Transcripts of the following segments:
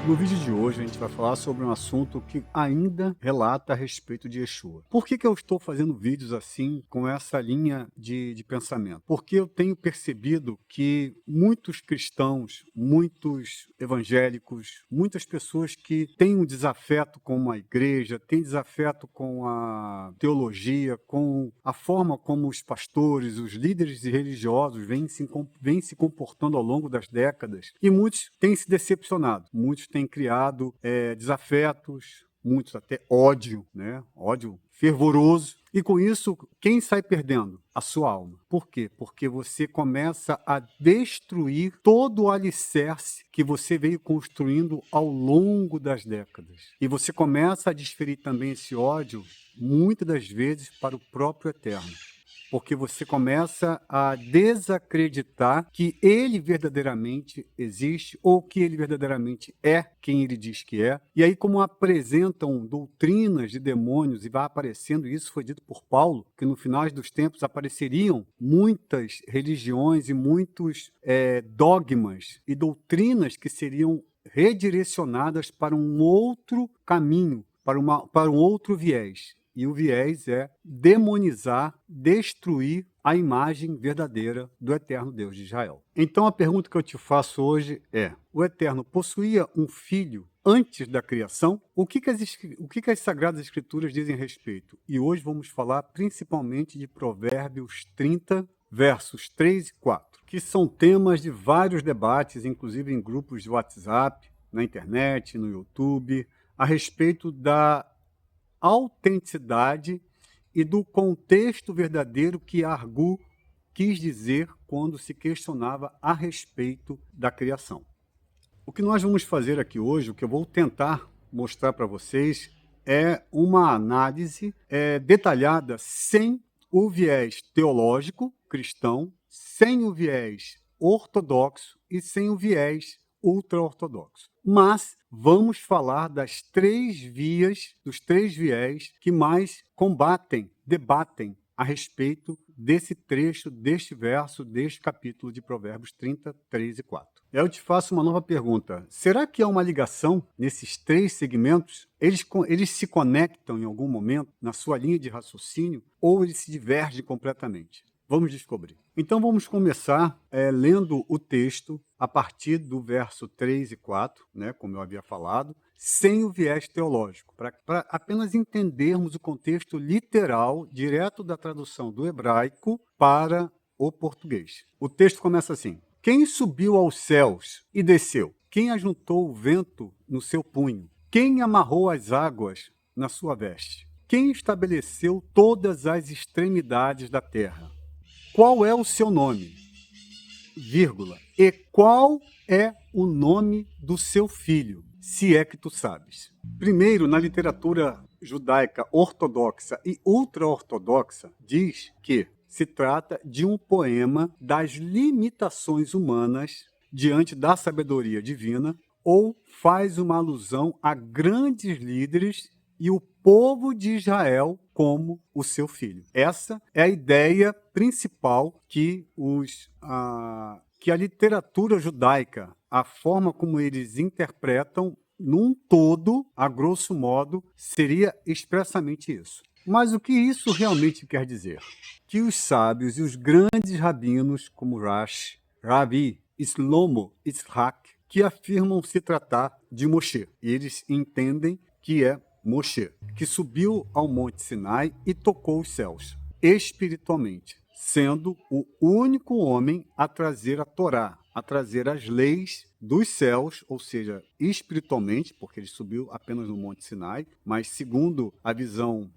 No vídeo de hoje a gente vai falar sobre um assunto que ainda relata a respeito de Yeshua. Por que eu estou fazendo vídeos assim, com essa linha de pensamento? Porque eu tenho percebido que muitos cristãos, muitos evangélicos, muitas pessoas que têm um desafeto com a igreja, têm desafeto com a teologia, com a forma como os pastores, os líderes religiosos vêm se comportando ao longo das décadas, e muitos têm se decepcionado, muitos têm criado desafetos, muitos até ódio, né? Ódio fervoroso. E com isso, quem sai perdendo? A sua alma. Por quê? Porque você começa a destruir todo o alicerce que você veio construindo ao longo das décadas. E você começa a desferir também esse ódio, muitas das vezes, para o próprio Eterno. Porque você começa a desacreditar que ele verdadeiramente existe ou que ele verdadeiramente é quem ele diz que é. E aí, como apresentam doutrinas de demônios, e vai aparecendo, isso foi dito por Paulo, que no final dos tempos apareceriam muitas religiões e muitos dogmas e doutrinas que seriam redirecionadas para um outro caminho, para um outro viés. E o viés é demonizar, destruir a imagem verdadeira do eterno Deus de Israel. Então a pergunta que eu te faço hoje é: o Eterno possuía um filho antes da criação? O que as Sagradas Escrituras dizem a respeito? E hoje vamos falar principalmente de Provérbios 30, versos 3 e 4, que são temas de vários debates, inclusive em grupos de WhatsApp, na internet, no YouTube, a respeito da autenticidade e do contexto verdadeiro que Argu quis dizer quando se questionava a respeito da criação. O que nós vamos fazer aqui hoje, o que eu vou tentar mostrar para vocês, é uma análise detalhada, sem o viés teológico cristão, sem o viés ortodoxo e sem o viés ultra-ortodoxo. Mas vamos falar das dos três viés que mais debatem a respeito desse trecho, deste verso, deste capítulo de Provérbios 30, 3 e 4. Eu te faço uma nova pergunta. Será que há uma ligação nesses três segmentos? Eles se conectam em algum momento na sua linha de raciocínio ou eles se divergem completamente? Vamos descobrir. Então vamos começar lendo o texto a partir do verso 3 e 4, né, como eu havia falado, sem o viés teológico, para apenas entendermos o contexto literal, direto da tradução do hebraico para o português. O texto começa assim: quem subiu aos céus e desceu? Quem ajuntou o vento no seu punho? Quem amarrou as águas na sua veste? Quem estabeleceu todas as extremidades da terra? Qual é o seu nome? Vírgula. E qual é o nome do seu filho, se é que tu sabes? Primeiro, na literatura judaica ortodoxa e ultra-ortodoxa, diz que se trata de um poema das limitações humanas diante da sabedoria divina, ou faz uma alusão a grandes líderes e o povo de Israel como o seu filho. Essa é a ideia principal que a literatura judaica, a forma como eles interpretam, num todo, a grosso modo, seria expressamente isso. Mas o que isso realmente quer dizer? Que os sábios e os grandes rabinos, como Rashi, Ravi, Shlomo Yitzhak, que afirmam se tratar de Moshe. Eles entendem que é Moshe, que subiu ao Monte Sinai e tocou os céus, espiritualmente, sendo o único homem a trazer a Torá, a trazer as leis dos céus, ou seja, espiritualmente, porque ele subiu apenas no Monte Sinai, mas segundo a visão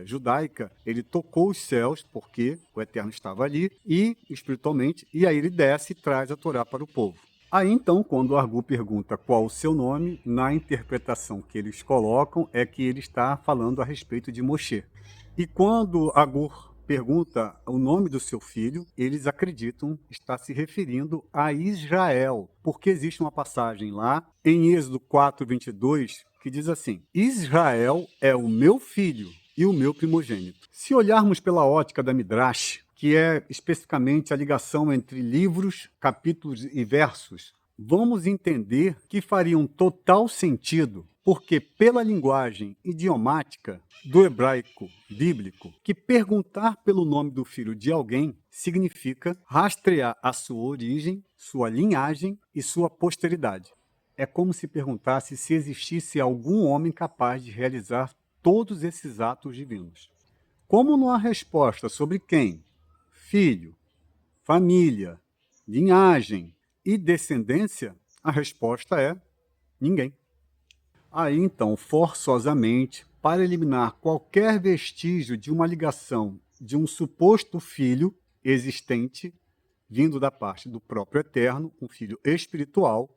judaica, ele tocou os céus, porque o Eterno estava ali, e espiritualmente, e aí ele desce e traz a Torá para o povo. Aí, então, quando o Argu pergunta qual o seu nome, na interpretação que eles colocam é que ele está falando a respeito de Moshe. E quando Agur pergunta o nome do seu filho, eles acreditam estar se referindo a Israel, porque existe uma passagem lá, em Êxodo 4, 22, que diz assim: Israel é o meu filho e o meu primogênito. Se olharmos pela ótica da Midrash, que é especificamente a ligação entre livros, capítulos e versos, vamos entender que faria um total sentido, porque pela linguagem idiomática do hebraico bíblico, que perguntar pelo nome do filho de alguém significa rastrear a sua origem, sua linhagem e sua posteridade. É como se perguntasse se existisse algum homem capaz de realizar todos esses atos divinos. Como não há resposta sobre quem, filho, família, linhagem e descendência, a resposta é ninguém. Aí, então, forçosamente, para eliminar qualquer vestígio de uma ligação de um suposto filho existente, vindo da parte do próprio Eterno, um filho espiritual,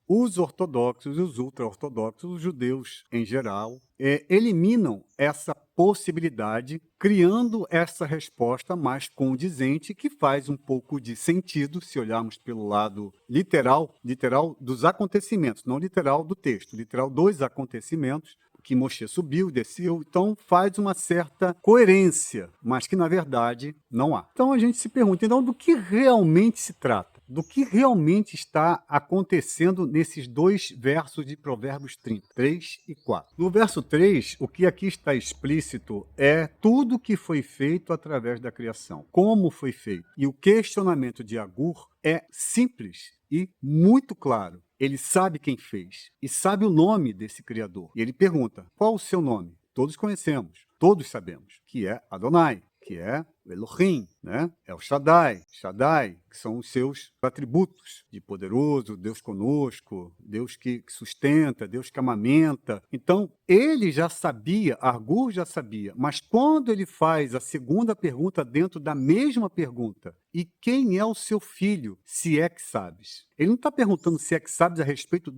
os ortodoxos e os ultra-ortodoxos, os judeus em geral, eliminam essa possibilidade, criando essa resposta mais condizente, que faz um pouco de sentido, se olharmos pelo lado literal dos acontecimentos, não literal do texto, literal dos acontecimentos, que Moshe subiu, desceu, então faz uma certa coerência, mas que na verdade não há. Então a gente se pergunta, então, do que realmente se trata? Do que realmente está acontecendo nesses dois versos de Provérbios 30, 3 e 4. No verso 3, o que aqui está explícito é tudo que foi feito através da criação, como foi feito. E o questionamento de Agur é simples e muito claro. Ele sabe quem fez e sabe o nome desse Criador. E ele pergunta, qual o seu nome? Todos conhecemos, todos sabemos, que é Adonai, que é o Elohim, né? É o Shaddai, que são os seus atributos de poderoso, Deus conosco, Deus que sustenta, Deus que amamenta. Então, ele já sabia, Agur já sabia, mas quando ele faz a segunda pergunta dentro da mesma pergunta, e quem é o seu filho, se é que sabes? Ele não está perguntando se é que sabes a respeito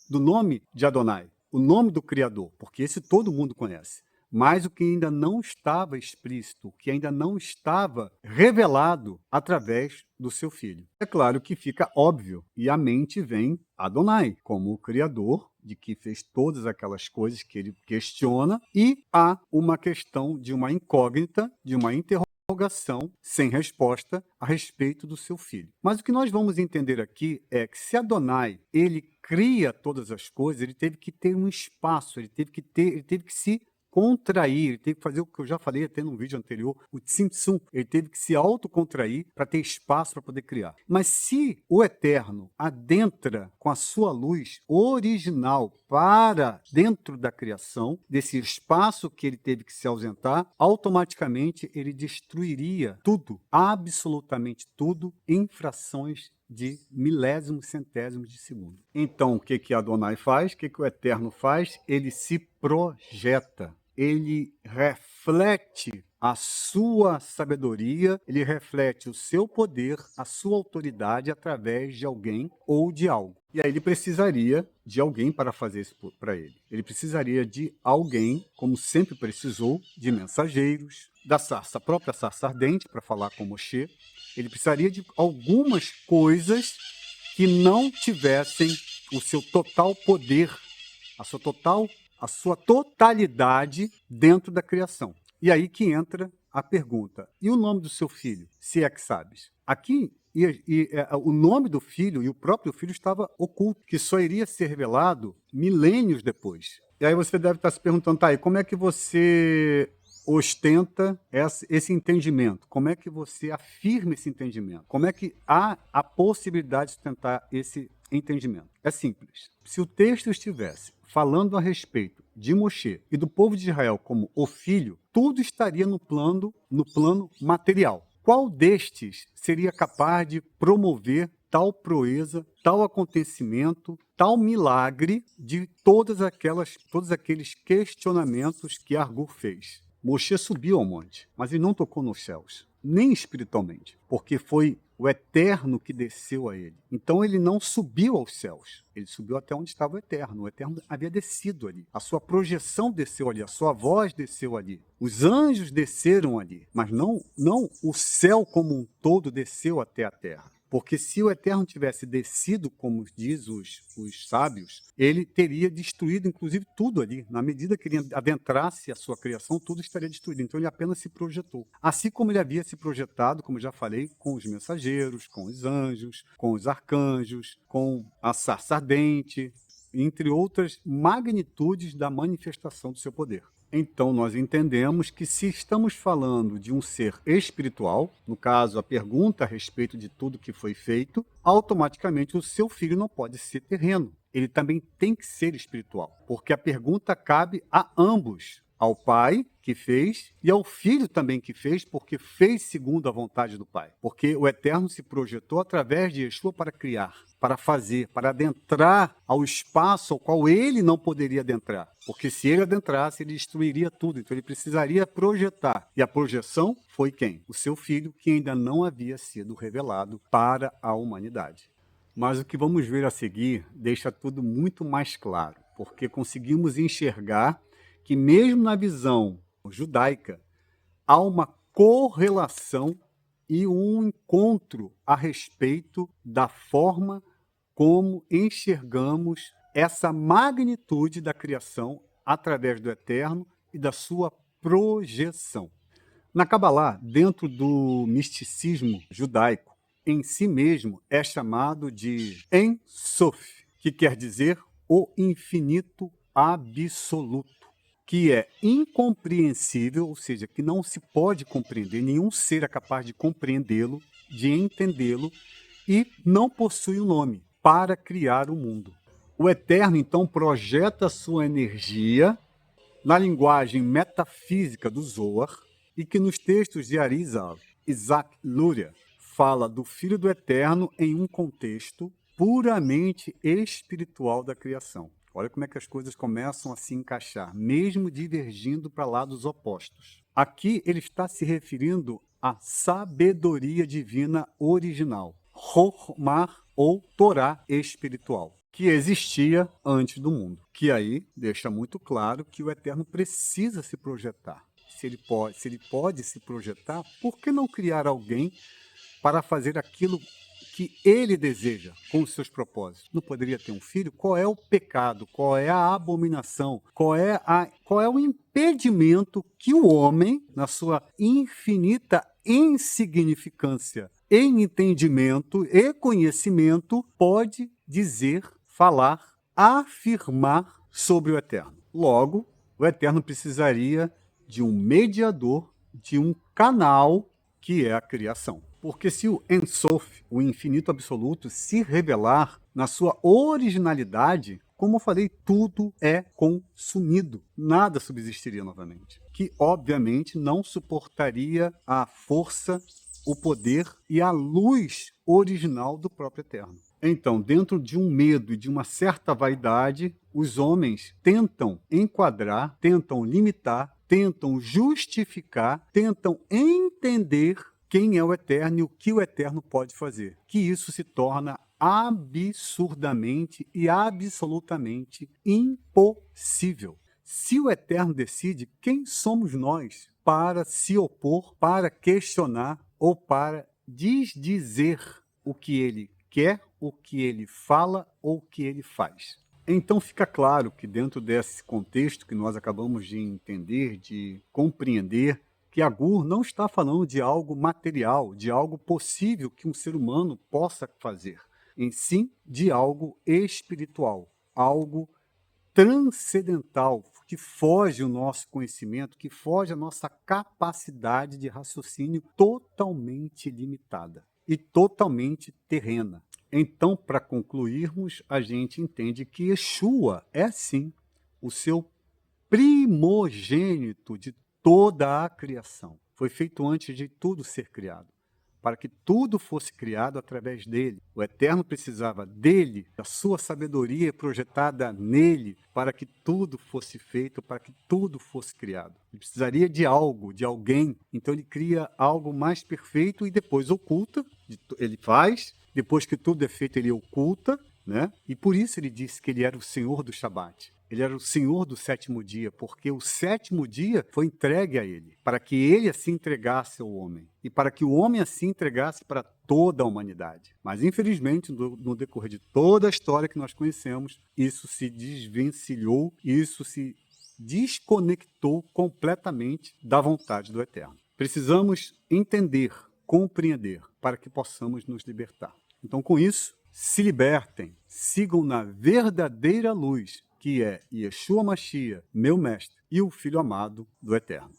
do nome de Adonai, o nome do Criador, porque esse todo mundo conhece. Mas o que ainda não estava explícito, o que ainda não estava revelado através do seu filho. É claro que fica óbvio, e a mente vem Adonai, como o Criador, de que fez todas aquelas coisas que ele questiona, e há uma questão de uma incógnita, de uma interrogação sem resposta a respeito do seu filho. Mas o que nós vamos entender aqui é que se Adonai, ele cria todas as coisas, ele teve que ter um espaço, ele teve que se contrair, ele teve que fazer o que eu já falei até no vídeo anterior, o tzimtzum, ele teve que se autocontrair para ter espaço para poder criar. Mas se o Eterno adentra com a sua luz original para dentro da criação, desse espaço que ele teve que se ausentar, automaticamente ele destruiria tudo, absolutamente tudo, em frações de milésimos, centésimos de segundo. Então, o que Adonai faz? O que o Eterno faz? Ele se projeta. Ele reflete a sua sabedoria, ele reflete o seu poder, a sua autoridade através de alguém ou de algo. E aí ele precisaria de alguém para fazer isso para ele. Ele precisaria de alguém, como sempre precisou, de mensageiros, da própria sarça ardente para falar com Moshe. Ele precisaria de algumas coisas que não tivessem o seu total poder, a sua totalidade dentro da criação. E aí que entra a pergunta, e o nome do seu filho, se é que sabes? Aqui, o nome do filho e o próprio filho estava oculto, que só iria ser revelado milênios depois. E aí você deve estar se perguntando, tá, e como é que você ostenta esse entendimento? Como é que você afirma esse entendimento? Como é que há a possibilidade de sustentar esse entendimento? É simples. Se o texto estivesse falando a respeito de Moshe e do povo de Israel como o filho, tudo estaria no plano material. Qual destes seria capaz de promover tal proeza, tal acontecimento, tal milagre de todos aqueles questionamentos que Agur fez? Moshe subiu ao monte, mas ele não tocou nos céus, nem espiritualmente, porque foi o Eterno que desceu a ele. Então ele não subiu aos céus, ele subiu até onde estava o Eterno havia descido ali, a sua projeção desceu ali, a sua voz desceu ali, os anjos desceram ali, mas não o céu como um todo desceu até a terra. Porque se o Eterno tivesse descido, como diz os sábios, ele teria destruído, inclusive, tudo ali. Na medida que ele adentrasse a sua criação, tudo estaria destruído. Então, ele apenas se projetou. Assim como ele havia se projetado, como já falei, com os mensageiros, com os anjos, com os arcanjos, com a sarça ardente, entre outras magnitudes da manifestação do seu poder. Então, nós entendemos que se estamos falando de um ser espiritual, no caso, a pergunta a respeito de tudo que foi feito, automaticamente o seu filho não pode ser terreno. Ele também tem que ser espiritual, porque a pergunta cabe a ambos, ao pai que fez e ao filho também que fez, porque fez segundo a vontade do pai. Porque o Eterno se projetou através de Yeshua para criar, para fazer, para adentrar ao espaço ao qual ele não poderia adentrar. Porque se ele adentrasse, ele destruiria tudo. Então ele precisaria projetar. E a projeção foi quem? O seu filho, que ainda não havia sido revelado para a humanidade. Mas o que vamos ver a seguir deixa tudo muito mais claro, porque conseguimos enxergar que mesmo na visão judaica, há uma correlação e um encontro a respeito da forma como enxergamos essa magnitude da criação através do Eterno e da sua projeção. Na Kabbalah, dentro do misticismo judaico, em si mesmo é chamado de En Sof, que quer dizer o infinito absoluto, que é incompreensível, ou seja, que não se pode compreender, nenhum ser é capaz de compreendê-lo, de entendê-lo, e não possui um nome para criar o mundo. O Eterno, então, projeta sua energia na linguagem metafísica do Zohar, e que nos textos de Arizal, Isaac Luria, fala do Filho do Eterno em um contexto puramente espiritual da criação. Olha como é que as coisas começam a se encaixar, mesmo divergindo para lados opostos. Aqui ele está se referindo à sabedoria divina original, Chokhmah ou Torá espiritual, que existia antes do mundo. Que aí deixa muito claro que o Eterno precisa se projetar. Se ele pode se projetar, por que não criar alguém para fazer aquilo que ele deseja com os seus propósitos? Não poderia ter um filho? Qual é o pecado? Qual é a abominação? Qual é o impedimento que o homem, na sua infinita insignificância em entendimento e conhecimento, pode dizer, falar, afirmar sobre o Eterno? Logo, o Eterno precisaria de um mediador, de um canal, que é a criação. Porque se o En Sof, o infinito absoluto, se revelar na sua originalidade, como eu falei, tudo é consumido. Nada subsistiria novamente. Que, obviamente, não suportaria a força, o poder e a luz original do próprio Eterno. Então, dentro de um medo e de uma certa vaidade, os homens tentam enquadrar, tentam limitar, tentam justificar, tentam entender quem é o Eterno e o que o Eterno pode fazer. Que isso se torna absurdamente e absolutamente impossível. Se o Eterno decide, quem somos nós para se opor, para questionar ou para desdizer o que ele quer, o que ele fala ou o que ele faz? Então fica claro que dentro desse contexto que nós acabamos de entender, de compreender, que Agur não está falando de algo material, de algo possível que um ser humano possa fazer, em sim de algo espiritual, algo transcendental, que foge o nosso conhecimento, que foge a nossa capacidade de raciocínio totalmente limitada e totalmente terrena. Então, para concluirmos, a gente entende que Yeshua é sim o seu primogênito de toda a criação. Foi feito antes de tudo ser criado, para que tudo fosse criado através dele. O Eterno precisava dele, da sua sabedoria projetada nele, para que tudo fosse feito, para que tudo fosse criado. Ele precisaria de algo, de alguém, então ele cria algo mais perfeito e depois oculta, ele faz, depois que tudo é feito ele oculta, né? E por isso ele disse que ele era o Senhor do Shabat. Ele era o Senhor do sétimo dia, porque o sétimo dia foi entregue a ele, para que ele assim entregasse ao homem, e para que o homem assim entregasse para toda a humanidade. Mas, infelizmente, no decorrer de toda a história que nós conhecemos, isso se desvencilhou, isso se desconectou completamente da vontade do Eterno. Precisamos entender, compreender, para que possamos nos libertar. Então, com isso, se libertem, sigam na verdadeira luz, que é Yeshua Mashiach, meu mestre, e o Filho amado do Eterno.